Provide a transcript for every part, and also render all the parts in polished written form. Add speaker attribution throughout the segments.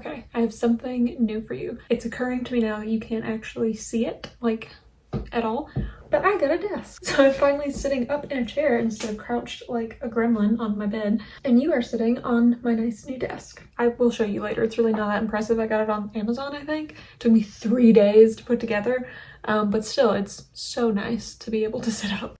Speaker 1: Okay, I have something new for you. It's occurring to me now that you can't actually see it, like, at all, but I got a desk. So I'm finally sitting up in a chair instead of crouched like a gremlin on my bed, and you are sitting on my nice new desk. I will show you later. It's really not that impressive. I got it on Amazon, I think. It took me 3 days to put together, but still, it's so nice to be able to sit up.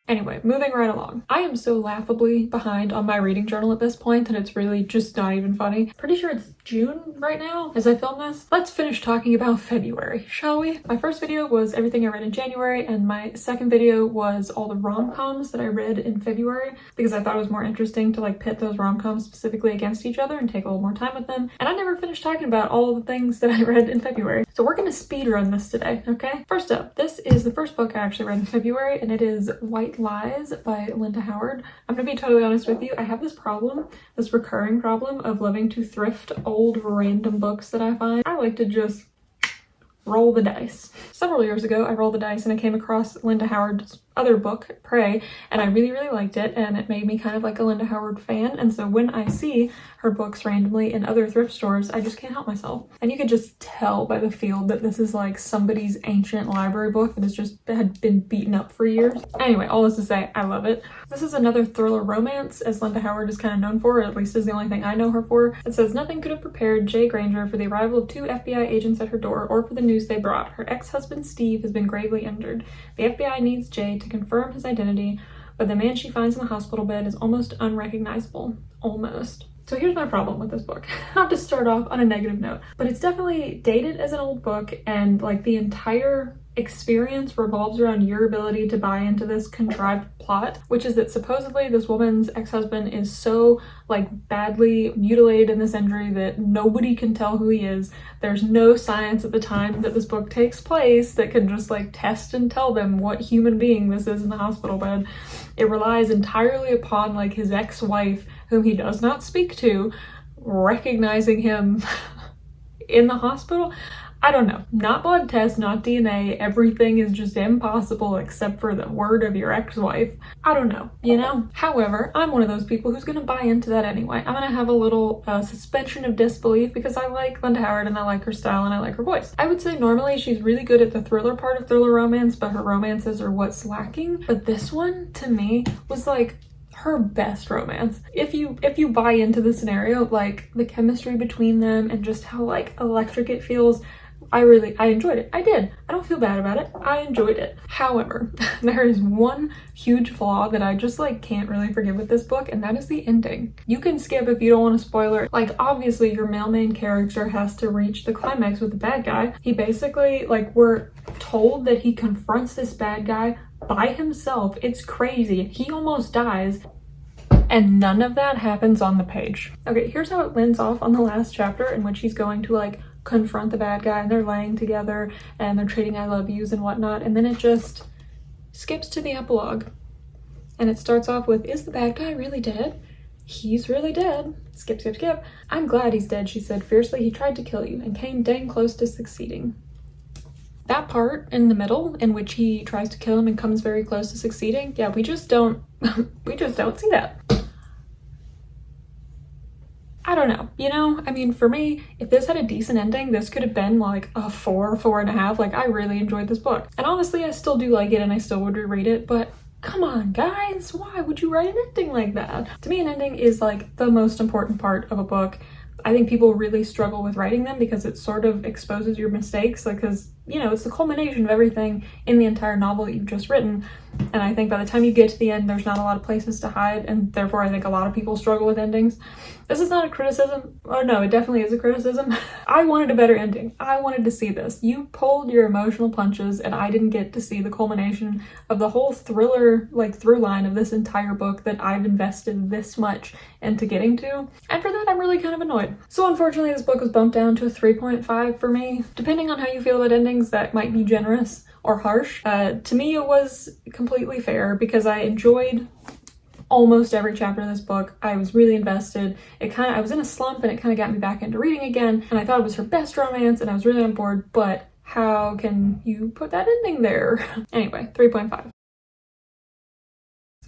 Speaker 1: Anyway, moving right along. I am so laughably behind on my reading journal at this point that it's really just not even funny. Pretty sure it's June right now as I film this. Let's finish talking about February, shall we? My first video was everything I read in January, and my second video was all the rom-coms that I read in February because I thought it was more interesting to like pit those rom-coms specifically against each other and take a little more time with them. And I never finished talking about all the things that I read in February. So we're gonna speed run this today, okay? First up, this is the first book I actually read in February, and it is White Lies by Linda Howard. I'm gonna be totally honest with you. I have this problem, this recurring problem of loving to thrift old random books that I find. I like to just roll the dice. Several years ago, I rolled the dice and I came across Linda Howard's other book, Prey, and I really, really liked it, and it made me kind of like a Linda Howard fan. And so when I see her books randomly in other thrift stores, I just can't help myself. And you can just tell by the feel that this is like somebody's ancient library book that has just had been beaten up for years. Anyway, all this to say, I love it. This is another thriller romance, as Linda Howard is kind of known for, or at least is the only thing I know her for. It says, nothing could have prepared Jay Granger for the arrival of 2 FBI agents at her door or for the news they brought. Her ex-husband Steve has been gravely injured. The FBI needs Jay to confirm his identity, but the man she finds in the hospital bed is almost unrecognizable. Almost. So here's my problem with this book. Not to start off on a negative note, but it's definitely dated as an old book, and like the entire experience revolves around your ability to buy into this contrived plot, which is that supposedly this woman's ex-husband is so like badly mutilated in this injury that nobody can tell who he is. There's no science at the time that this book takes place that can just like test and tell them what human being this is in the hospital bed. It relies entirely upon like his ex-wife, whom he does not speak to, recognizing him in the hospital. I don't know. Not blood tests, not DNA. Everything is just impossible except for the word of your ex-wife. I don't know, you know? However, I'm one of those people who's gonna buy into that anyway. I'm gonna have a little suspension of disbelief because I like Linda Howard and I like her style and I like her voice. I would say normally she's really good at the thriller part of thriller romance, but her romances are what's lacking. But this one, to me, was like her best romance. If you buy into the scenario, like the chemistry between them and just how like electric it feels, I enjoyed it. I did. I don't feel bad about it. I enjoyed it. However, there is one huge flaw that I just like can't really forgive with this book, and that is the ending. You can skip if you don't want to spoiler. Like obviously your male main character has to reach the climax with the bad guy. He basically, like, we're told that he confronts this bad guy by himself. It's crazy. He almost dies. And none of that happens on the page. Okay, here's how it ends off on the last chapter, in which he's going to like confront the bad guy and they're laying together and they're trading I love yous and whatnot, and then it just skips to the epilogue. And it starts off with, is the bad guy really dead? He's really dead. Skip, skip, skip. I'm glad he's dead, she said fiercely. He tried to kill you and came dang close to succeeding. That part in the middle in which he tries to kill him and comes very close to succeeding, yeah, we just don't see that. I don't know, you know? I mean, for me, if this had a decent ending, this could have been like a 4.5. Like, I really enjoyed this book. And honestly, I still do like it and I still would reread it, but come on, guys, why would you write an ending like that? To me, an ending is like the most important part of a book. I think people really struggle with writing them because it sort of exposes your mistakes, like, because, you know, it's the culmination of everything in the entire novel that you've just written. And I think by the time you get to the end, there's not a lot of places to hide, and therefore I think a lot of people struggle with endings. This is not a criticism. Oh no, it definitely is a criticism. I wanted a better ending. I wanted to see this. You pulled your emotional punches and I didn't get to see the culmination of the whole thriller, like, through line of this entire book that I've invested this much into getting to. And for that, I'm really kind of annoyed. So unfortunately, this book was bumped down to a 3.5 for me. Depending on how you feel about endings, that might be generous or harsh. To me, it was completely fair because I enjoyed almost every chapter of this book. I was really invested. I was in a slump and it kind of got me back into reading again, and I thought it was her best romance and I was really on board, but how can you put that ending there? Anyway, 3.5.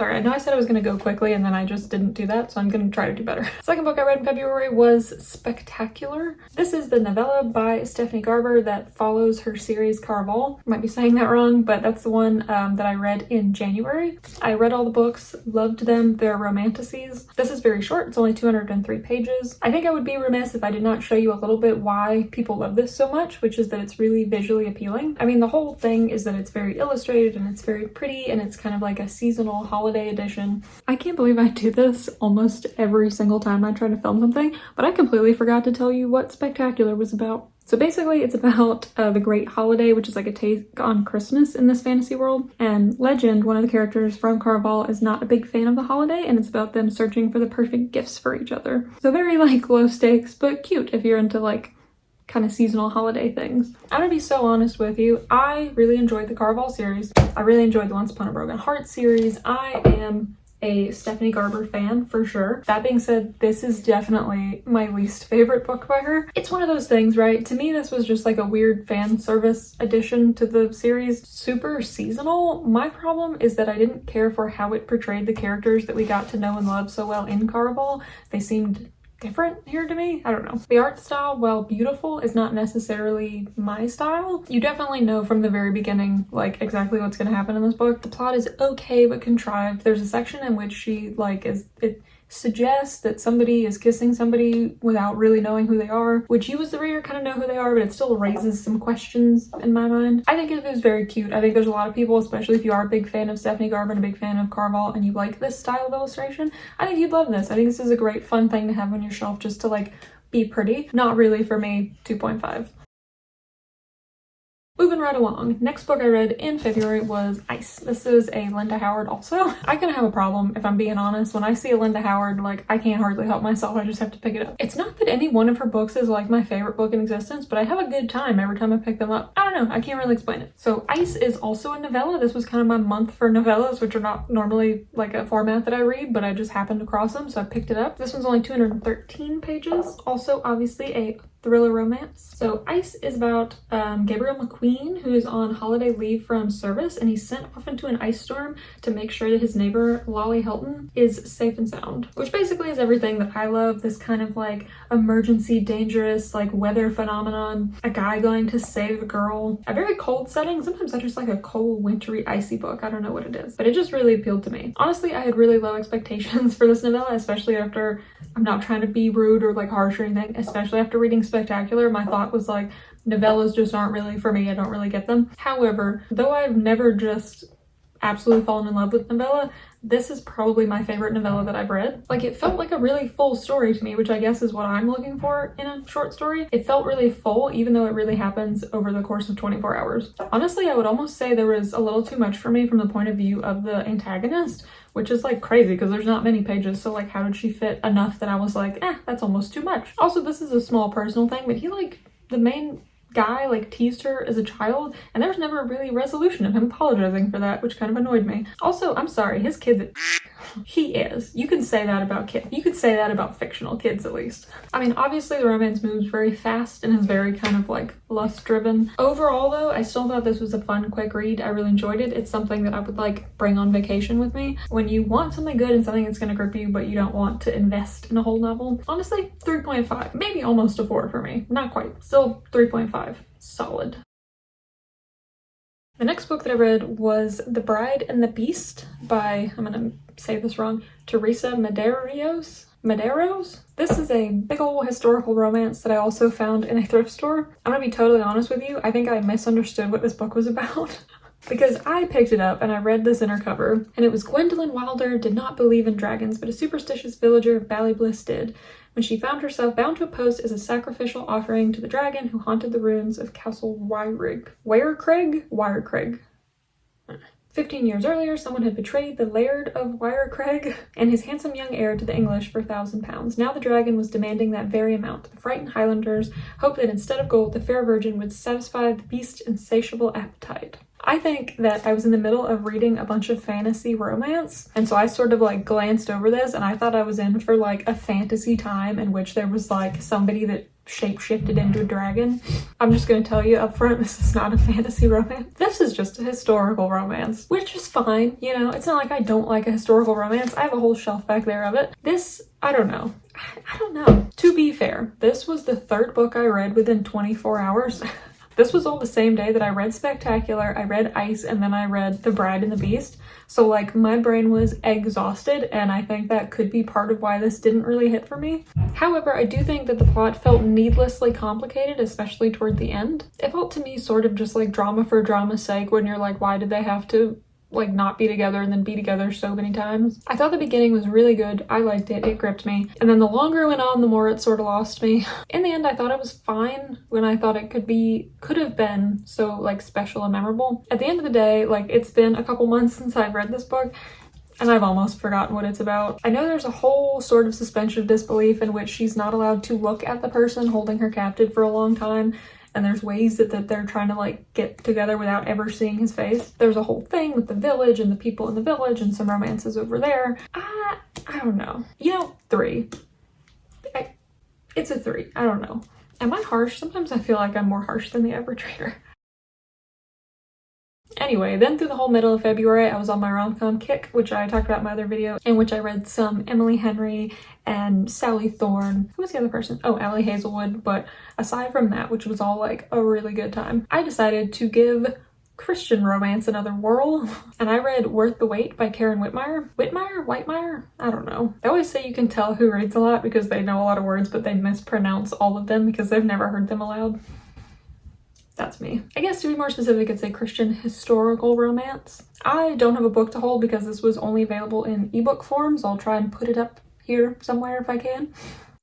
Speaker 1: Sorry, I know I said I was going to go quickly and then I just didn't do that, so I'm going to try to do better. Second book I read in February was Spectacular. This is the novella by Stephanie Garber that follows her series Caraval. I might be saying that wrong, but that's the one that I read in January. I read all the books, loved them. They're romanticises. This is very short. It's only 203 pages. I think I would be remiss if I did not show you a little bit why people love this so much, which is that it's really visually appealing. I mean, the whole thing is that it's very illustrated and it's very pretty and it's kind of like a seasonal holiday edition. I can't believe I do this almost every single time I try to film something, but I completely forgot to tell you what Spectacular was about. So basically it's about the Great Holiday, which is like a take on Christmas in this fantasy world. And Legend, one of the characters from Caraval, is not a big fan of the holiday, and it's about them searching for the perfect gifts for each other. So very like low stakes, but cute if you're into like kind of seasonal holiday things. I'm gonna be so honest with you, I really enjoyed the Caraval series. I really enjoyed the Once Upon a Broken Heart series. I am a Stephanie Garber fan for sure. That being said, this is definitely my least favorite book by her. It's one of those things, right? To me, this was just like a weird fan service addition to the series. Super seasonal. My problem is that I didn't care for how it portrayed the characters that we got to know and love so well in Caraval. They seemed different here to me. I don't know. The art style, while beautiful, is not necessarily my style. You definitely know from the very beginning like exactly what's going to happen in this book. The plot is okay but contrived. There's a section in which she like it suggests that somebody is kissing somebody without really knowing who they are, which you as the reader kind of know who they are, but it still raises some questions in my mind. I think it was very cute. I think there's a lot of people, especially if you are a big fan of Stephanie Garber and a big fan of Caraval and you like this style of illustration, I think you'd love this. I think this is a great fun thing to have on your shelf just to like be pretty. Not really for me, 2.5. Moving right along, next book I read in February was Ice. This is a Linda Howard also. I kind of have a problem, if I'm being honest. When I see a Linda Howard, like, I can't hardly help myself. I just have to pick it up. It's not that any one of her books is like my favorite book in existence, but I have a good time every time I pick them up. I don't know, I can't really explain it. So Ice is also a novella. This was kind of my month for novellas, which are not normally like a format that I read, but I just happened to cross them, so I picked it up. This one's only 213 pages. Also, obviously, a thriller romance. So Ice is about Gabriel McQueen, who is on holiday leave from service, and he's sent off into an ice storm to make sure that his neighbor Lolly Helton is safe and sound, which basically is everything that I love. This kind of like emergency, dangerous, like weather phenomenon, a guy going to save a girl, a very cold setting. Sometimes I just like a cold, wintry, icy book. I don't know what it is, but it just really appealed to me. Honestly, I had really low expectations for this novella, especially after, I'm not trying to be rude or like harsh or anything, especially after reading Spectacular. My thought was like, novellas just aren't really for me. I don't really get them. However, though I've never just absolutely fallen in love with novella, this is probably my favorite novella that I've read. Like, it felt like a really full story to me, which I guess is what I'm looking for in a short story. It felt really full, even though it really happens over the course of 24 hours. Honestly, I would almost say there was a little too much for me from the point of view of the antagonist, which is like crazy because there's not many pages. So like, how did she fit enough that I was like, that's almost too much. Also, this is a small personal thing, but he like, the main guy like teased her as a child, and there's never really a resolution of him apologizing for that, which kind of annoyed me. Also, I'm sorry, his kid's he is. You can say that about kids. You could say that about fictional kids at least. I mean, obviously the romance moves very fast and is very kind of like lust driven. Overall though, I still thought this was a fun, quick read. I really enjoyed it. It's something that I would like bring on vacation with me. When you want something good and something that's gonna grip you, but you don't want to invest in a whole novel. Honestly, 3.5, maybe almost a 4 for me. Not quite, still 3.5, solid. The next book that I read was The Bride and the Beast by, I'm gonna say this wrong, Teresa Medeiros? This is a big old historical romance that I also found in a thrift store. I'm gonna be totally honest with you, I think I misunderstood what this book was about. Because I picked it up and I read this inner cover, and it was Gwendolyn Wilder did not believe in dragons, but a superstitious villager of Ballybliss did, when she found herself bound to a post as a sacrificial offering to the dragon who haunted the ruins of Castle Wirecraig. 15 years earlier, someone had betrayed the Laird of Wirecraig and his handsome young heir to the English for £1,000. Now the dragon was demanding that very amount. The frightened Highlanders hoped that instead of gold, the fair virgin would satisfy the beast's insatiable appetite. I think that I was in the middle of reading a bunch of fantasy romance, and so I sort of like glanced over this and I thought I was in for like a fantasy time in which there was like somebody that shape-shifted into a dragon. I'm just gonna tell you up front, this is not a fantasy romance. This is just a historical romance, which is fine, you know? It's not like I don't like a historical romance. I have a whole shelf back there of it. This, I don't know. I don't know. To be fair, this was the third book I read within 24 hours. This was all the same day that I read Spectacular, I read Ice, and then I read The Bride and the Beast. So like my brain was exhausted, and I think that could be part of why this didn't really hit for me. However, I do think that the plot felt needlessly complicated, especially toward the end. It felt to me sort of just like drama for drama's sake, when you're like, why did they have to like not be together and then be together so many times? I thought the beginning was really good. I liked it. It gripped me. And then the longer it went on, the more it sort of lost me. In the end, I thought it was fine when I thought it could have been so like special and memorable. At the end of the day, like it's been a couple months since I've read this book, and I've almost forgotten what it's about. I know there's a whole sort of suspension of disbelief in which she's not allowed to look at the person holding her captive for a long time. And there's ways that they're trying to like get together without ever seeing his face. There's a whole thing with the village and the people in the village and some romances over there. I don't know. You know, 3. It's a 3. I don't know. Am I harsh? Sometimes I feel like I'm more harsh than the average reader. Anyway, then through the whole middle of February, I was on my rom-com kick, which I talked about in my other video, in which I read some Emily Henry and Sally Thorne. Who was the other person? Oh, Allie Hazelwood. But aside from that, which was all like a really good time, I decided to give Christian romance another whirl, and I read Worth the Wait by Karen Witemeyer. Witemeyer? I don't know. They always say you can tell who reads a lot because they know a lot of words, but they mispronounce all of them because they've never heard them aloud. That's me. I guess to be more specific, it's a Christian historical romance. I don't have a book to hold because this was only available in ebook form, so I'll try and put it up here somewhere if I can.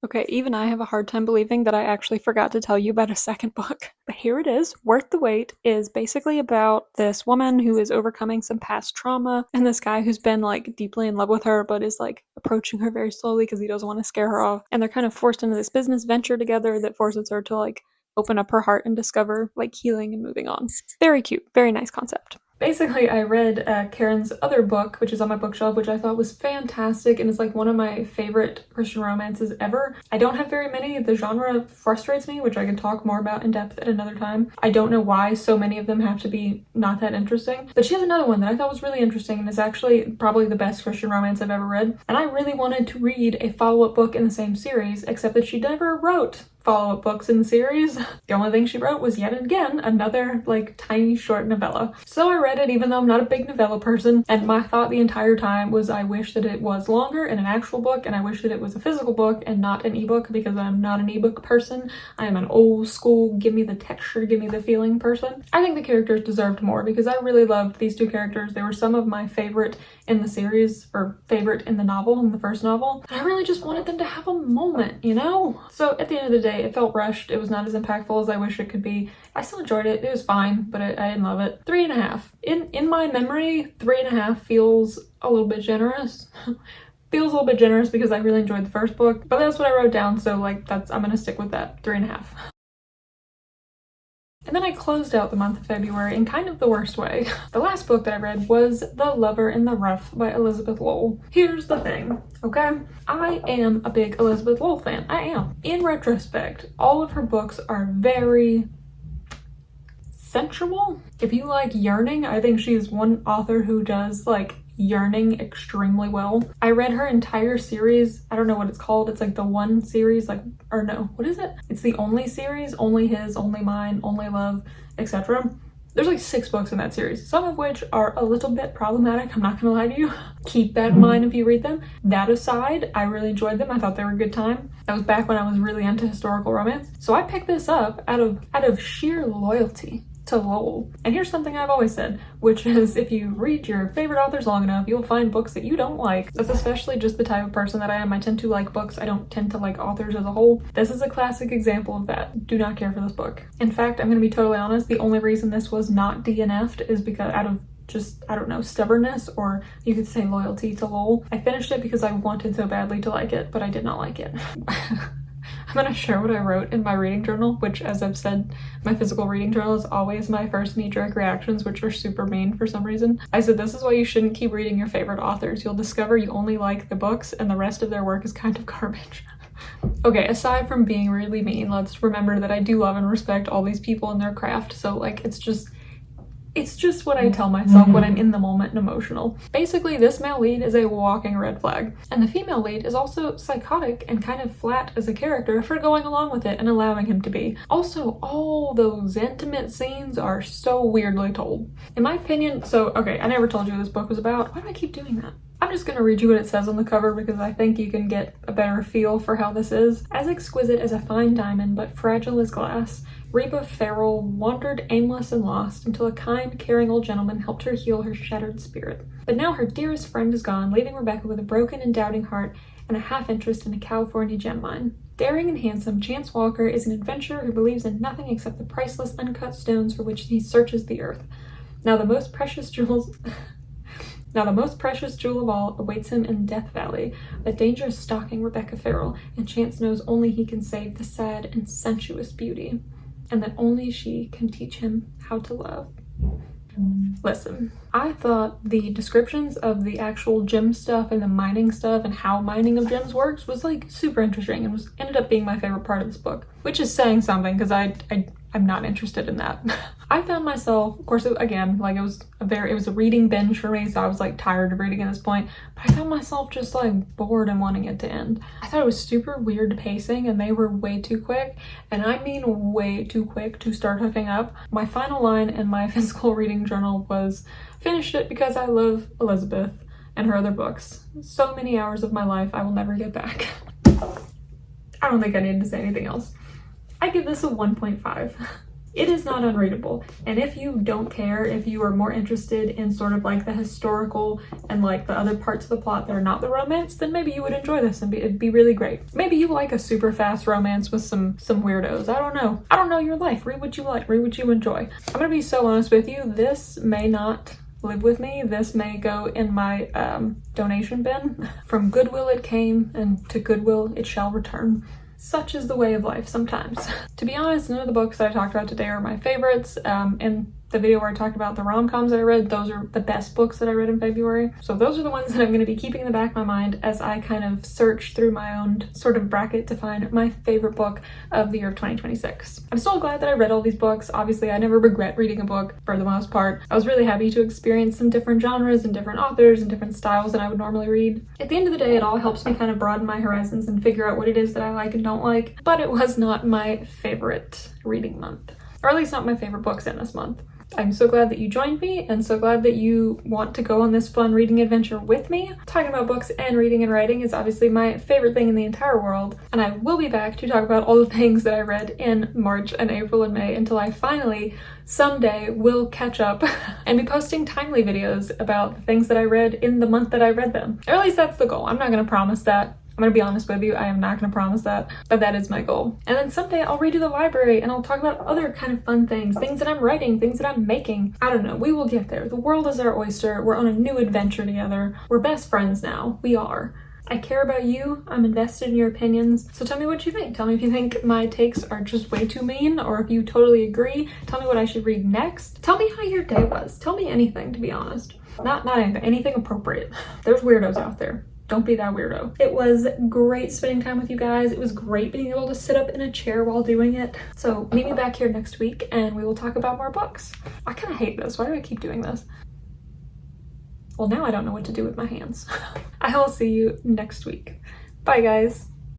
Speaker 1: Okay, even I have a hard time believing that I actually forgot to tell you about a second book. But here it is. Worth the Wait is basically about this woman who is overcoming some past trauma, and this guy who's been like deeply in love with her but is like approaching her very slowly because he doesn't want to scare her off. And they're kind of forced into this business venture together that forces her to like open up her heart and discover like healing and moving on. Very cute, very nice concept. Basically, I read Karen's other book, which is on my bookshelf, which I thought was fantastic and is like one of my favorite Christian romances ever. I don't have very many. The genre frustrates me, which I can talk more about in depth at another time. I don't know why so many of them have to be not that interesting. But she has another one that I thought was really interesting and is actually probably the best Christian romance I've ever read. And I really wanted to read a follow-up book in the same series, except that she never wrote follow-up books in the series. The only thing she wrote was yet again another like tiny short novella. So I read it even though I'm not a big novella person, and my thought the entire time was I wish that it was longer and an actual book, and I wish that it was a physical book and not an ebook, because I'm not an ebook person. I am an old school, give me the texture, give me the feeling person. I think the characters deserved more because I really loved these 2 characters. They were some of my favorite in the series, or favorite in the novel, in the first novel. And I really just wanted them to have a moment, you know? So at the end of the day, it felt rushed. It was not as impactful as I wish it could be. I still enjoyed it. It was fine, but I didn't love it. 3.5. In my memory, 3.5 feels a little bit generous. Feels a little bit generous because I really enjoyed the first book, but that's what I wrote down, so like I'm gonna stick with that. 3.5. And then I closed out the month of February in kind of the worst way. The last book that I read was The Lover in the Rough by Elizabeth Lowell. Here's the thing, okay? I am a big Elizabeth Lowell fan. I am. In retrospect, all of her books are very sensual. If you like yearning, I think she's one author who does like yearning extremely well. I read her entire series. I don't know what it's called. It's like the one series, like, or no, what is it? It's the Only series, Only His, Only Mine, Only Love, etc. There's like 6 books in that series, some of which are a little bit problematic. I'm not gonna lie to you. Keep that in mind if you read them. That aside, I really enjoyed them. I thought they were a good time. That was back when I was really into historical romance. So I picked this up out of sheer loyalty to Lowell. And here's something I've always said, which is if you read your favorite authors long enough, you'll find books that you don't like. That's especially just the type of person that I am. I tend to like books. I don't tend to like authors as a whole. This is a classic example of that. Do not care for this book. In fact, I'm gonna be totally honest, the only reason this was not DNF'd is because out of just, I don't know, stubbornness, or you could say loyalty to Lowell. I finished it because I wanted so badly to like it, but I did not like it. I'm gonna share what I wrote in my reading journal, which, as I've said, my physical reading journal is always my first knee-jerk reactions, which are super mean for some reason. I said, this is why you shouldn't keep reading your favorite authors. You'll discover you only like the books and the rest of their work is kind of garbage. Okay, aside from being really mean, let's remember that I do love and respect all these people and their craft, so like it's just what I tell myself when I'm in the moment and emotional. Basically, this male lead is a walking red flag, and the female lead is also psychotic and kind of flat as a character for going along with it and allowing him to be. Also, all those intimate scenes are so weirdly told. In my opinion, so okay, I never told you what this book was about. Why do I keep doing that? I'm just gonna read you what it says on the cover because I think you can get a better feel for how this is. As exquisite as a fine diamond, but fragile as glass, Reba Farrell wandered aimless and lost until a kind, caring old gentleman helped her heal her shattered spirit. But now her dearest friend is gone, leaving Rebecca with a broken and doubting heart and a half-interest in a California gem mine. Daring and handsome, Chance Walker is an adventurer who believes in nothing except the priceless uncut stones for which he searches the earth. Now the most precious jewel of all awaits him in Death Valley, but danger is stalking Rebecca Farrell, and Chance knows only he can save the sad and sensuous beauty, and that only she can teach him how to love. Listen, I thought the descriptions of the actual gem stuff and the mining stuff and how mining of gems works was like super interesting and ended up being my favorite part of this book, which is saying something because I'm not interested in that. I found myself, of course, again, like it was a reading binge for me, so I was like tired of reading at this point, but I found myself just like bored and wanting it to end. I thought it was super weird pacing and they were way too quick, and I mean way too quick to start hooking up. My final line in my physical reading journal was, finished it because I love Elizabeth and her other books. So many hours of my life I will never get back. I don't think I need to say anything else. I give this a 1.5. It is not unreadable, and if you don't care, if you are more interested in sort of like the historical and like the other parts of the plot that are not the romance, then maybe you would enjoy this and it'd be really great. Maybe you like a super fast romance with some weirdos. I don't know. I don't know your life. Read what you like. Read what you enjoy. I'm gonna be so honest with you. This may not live with me. This may go in my donation bin. From Goodwill it came, and to Goodwill it shall return. Such is the way of life sometimes. To be honest, none of the books that I talked about today are my favorites. In the video where I talked about the rom-coms that I read, those are the best books that I read in February. So those are the ones that I'm going to be keeping in the back of my mind as I kind of search through my own sort of bracket to find my favorite book of the year of 2026. I'm so glad that I read all these books. Obviously, I never regret reading a book for the most part. I was really happy to experience some different genres and different authors and different styles than I would normally read. At the end of the day, it all helps me kind of broaden my horizons and figure out what it is that I like and don't like, but it was not my favorite reading month, or at least not my favorite books in this month. I'm so glad that you joined me and so glad that you want to go on this fun reading adventure with me. Talking about books and reading and writing is obviously my favorite thing in the entire world, and I will be back to talk about all the things that I read in March and April and May until I finally someday will catch up and be posting timely videos about the things that I read in the month that I read them. Or at least that's the goal. I'm not going to promise that. I'm gonna be honest with you, I am not gonna promise that, but that is my goal. And then someday I'll redo the library and I'll talk about other kind of fun things that I'm writing, things that I'm making. I don't know, we will get there. The world is our oyster. We're on a new adventure together. We're best friends now. We are. I care about you. I'm invested in your opinions. So tell me what you think. Tell me if you think my takes are just way too mean or if you totally agree. Tell me what I should read next. Tell me how your day was. Tell me anything, to be honest. Not anything appropriate. There's weirdos out there. Don't be that weirdo. It was great spending time with you guys. It was great being able to sit up in a chair while doing it. So meet me back here next week and we will talk about more books. I kind of hate this. Why do I keep doing this? Well, now I don't know what to do with my hands. I will see you next week. Bye, guys.